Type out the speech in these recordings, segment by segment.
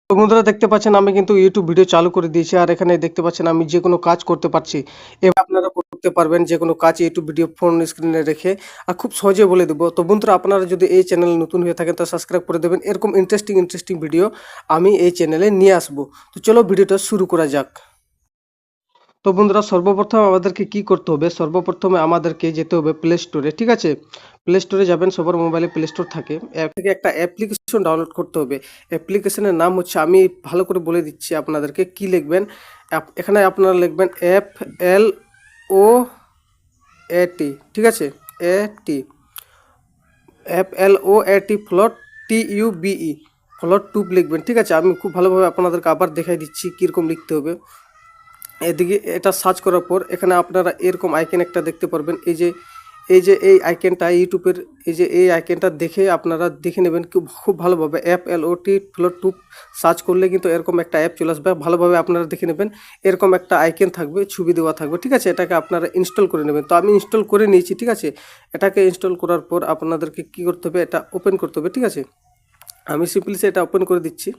তো বন্ধুরা দেখতে পাচ্ছেন আমি কিন্তু ইউটিউব ভিডিও চালু করে দিয়েছি আর এখানে দেখতে পাচ্ছেন আমি যে কোনো কাজ করতে পারছি। এভাবে আপনারা করতে পারবেন যে কোনো কাজ ইউটিউব ভিডিও ফোন স্ক্রিনে রেখে আর খুব সহজে বলে দেবো। তো বন্ধুরা আপনারা যদি এই চ্যানেলে নতুন হয়ে থাকেন তো সাবস্ক্রাইব করে দেবেন। এরকম ইন্টারেস্টিং ভিডিও আমি এই চ্যানেলে নিয়ে আসবো। তো চলো ভিডিওটা শুরু করা যাক। তো বন্ধুরা সর্বপ্রথম আমাদেরকে কি করতে হবে, সর্বপ্রথমে আমাদেরকে যেতে হবে প্লে স্টোরে। ঠিক আছে, প্লে স্টোরে যাবেন, সবার মোবাইলে প্লে স্টোর থাকে। অ্যাপ থেকে একটা অ্যাপ্লিকেশন ডাউনলোড করতে হবে। অ্যাপ্লিকেশনের নাম হচ্ছে, আমি ভালো করে বলে দিচ্ছি আপনাদেরকে কি লিখবেন। এখানে আপনারা লিখবেন FLOAT। ঠিক আছে, এটি FLOAT ফ্লট TUBE ফ্লট টুব লিখবেন। ঠিক আছে, আমি খুব ভালোভাবে আপনাদেরকে আবার দেখাই দিচ্ছি কীরকম লিখতে হবে। এদিকে এটা সার্চ করার পর এখানে আপনারা এরকম আইকন একটা দেখতে পারবেন। এই আইকনটা ইউটিউবের, এই আইকনটা দেখে আপনারা দেখে নেবেন খুব ভালোভাবে। FLOAT ফ্লট টুব সার্চ করলে কিন্তু এরকম একটা অ্যাপ চলে আসবে। ভালোভাবে আপনারা দেখে নেবেন, এরকম একটা আইকন থাকবে, ছবি দেওয়া থাকবে। ঠিক আছে, এটাকে আপনারা ইনস্টল করে নেবেন। তো আমি ইনস্টল করে নিয়েছি। ঠিক আছে, এটাকে ইনস্টল করার পর আপনাদেরকে কী করতে হবে, এটা ওপেন করতে হবে। ঠিক আছে, আমি সিম্পলি এটা ওপেন করে দিচ্ছি।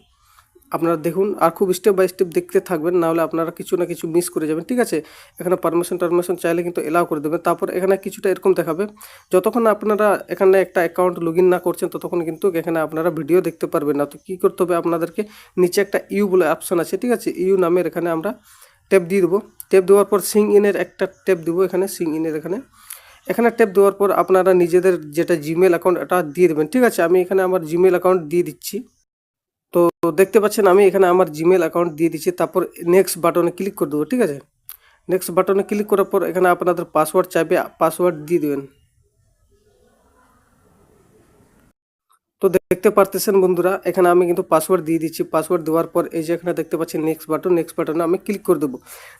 আপনারা দেখুন আর খুব স্টেপ বাই স্টেপ দেখতে থাকবেন, নাহলে আপনারা কিছু না কিছু মিস করে যাবেন। ঠিক আছে, এখানে পারমিশন চাইলে কিন্তু এলাও করে দেবেন। তারপর এখানে কিছুটা এরকম দেখাবে। যতক্ষণ আপনারা এখানে একটা অ্যাকাউন্ট লগ ইন না করছেন ততক্ষণ কিন্তু এখানে আপনারা ভিডিও দেখতে পারবেন না। তো কী করতে হবে আপনাদেরকে, নিচে একটা ইউ বলে অপশান আছে। ঠিক আছে, ইউ নামের এখানে আমরা ট্যাপ দিয়ে দেবো। ট্যাপ দেওয়ার পর সিং ইনের একটা ট্যাপ দেবো। এখানে সিং ইনের এখানে ট্যাপ দেওয়ার পর আপনারা নিজেদের যেটা জিমেল অ্যাকাউন্ট এটা দিয়ে দেবেন। ঠিক আছে, আমি এখানে আমার জিমেল অ্যাকাউন্ট দিয়ে দিচ্ছি। তো দেখতে পাচ্ছেন আমি এখানে আমার জিমেল অ্যাকাউন্ট দিয়ে দিচ্ছি। তারপর নেক্সট বাটনে ক্লিক করে দেবো। ঠিক আছে, নেক্সট বাটনে ক্লিক করার পর এখানে আপনাদের পাসওয়ার্ড চাইবে, পাসওয়ার্ড দিয়ে দেবেন। তো দেখতে পারতেছেন বন্ধুরা, এখানে আমি কিন্তু পাসওয়ার্ড দিয়ে দিচ্ছি। পাসওয়ার্ড দেওয়ার পর এই যে এখানে দেখতে পাচ্ছেন নেক্সট বাটনে আমি ক্লিক করে দেবো।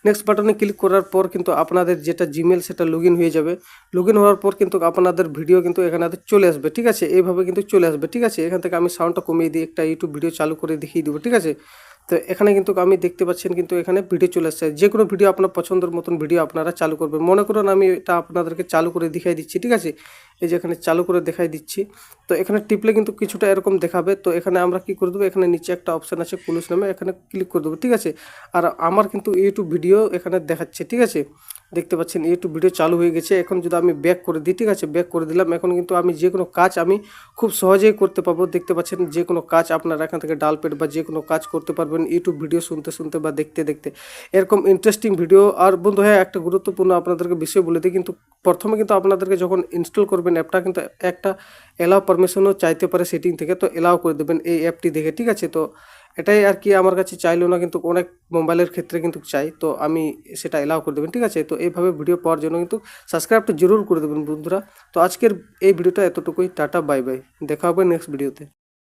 নেক্সট বাটনে ক্লিক করার পর কিন্তু আপনাদের যেটা জিমেল সেটা লগ ইন হয়ে যাবে। লগ ইন হওয়ার পর কিন্তু আপনাদের ভিডিও কিন্তু এখানে চলে আসবে। ঠিক আছে, এইভাবে কিন্তু চলে আসবে। ঠিক আছে, এখান থেকে আমি সাউন্ডটা কমিয়ে দিয়ে একটা ইউটিউব ভিডিও চালু করে দেখিয়ে দেবো। ঠিক আছে, তো এখানে কিন্তু আমি দেখতে পাচ্ছেন কিন্তু এখানে ভিডিও চলে আসছে। যে কোনো ভিডিও আপনার পছন্দের মতন ভিডিও আপনারা চালু করবেন। মনে করুন আমি এটা আপনাদেরকে চালু করে দেখাই দিচ্ছি। ঠিক আছে, এই যে এখানে চালু করে দেখাই দিচ্ছি। তো এখানে টিপলে কিন্তু কিছুটা এরকম দেখাবে। তো এখানে আমরা কি করে দেবো, এখানে নিচে একটা অপশান আছে পুলিশ নামে, এখানে ক্লিক করে দেবো। ঠিক আছে, আর আমার কিন্তু ইউটিউব ভিডিও এখানে দেখাচ্ছে। ঠিক আছে, দেখতে পাচ্ছেন ইউটিউব ভিডিও চালু হয়ে গেছে। এখন যদি আমি ব্যাক করে দিই, ঠিক আছে, ব্যাক করে দিলাম। এখন কিন্তু আমি যে কোনো কাজ আমি খুব সহজেই করতে পারবো। দেখতে পাচ্ছেন যে কোনো কাজ আপনারা এখান থেকে ডাল পেট বা যে কোনো কাজ করতে পারবেন ইউটিউব ভিডিও শুনতে শুনতে বা দেখতে দেখতে, এরকম ইন্টারেস্টিং ভিডিও। আর বন্ধু হ্যাঁ, একটা গুরুত্বপূর্ণ আপনাদেরকে বিষয় বলে দিই, কিন্তু প্রথমে কিন্তু আপনাদেরকে যখন ইনস্টল করবেন অ্যাপটা কিন্তু একটা এলাও পারমিশনও চাইতে পারে সেটিং থেকে। তো এলাও করে দেবেন এই অ্যাপটি দেখে। ঠিক আছে, তো এটাই আর কি, আমার কাছে চাইলেও না, কিন্তু অনেক মোবাইলের ক্ষেত্রে কিন্তু চাই, তো আমি সেটা এলাও করে দেবেন। ঠিক আছে, তো এইভাবে ভিডিও পাওয়ার জন্য কিন্তু সাবস্ক্রাইবটা জরুর করে দেবেন বন্ধুরা। তো আজকের এই ভিডিওটা এতটুকুই। টাটা, বাই বাই, দেখা হবে নেক্সট ভিডিওতে।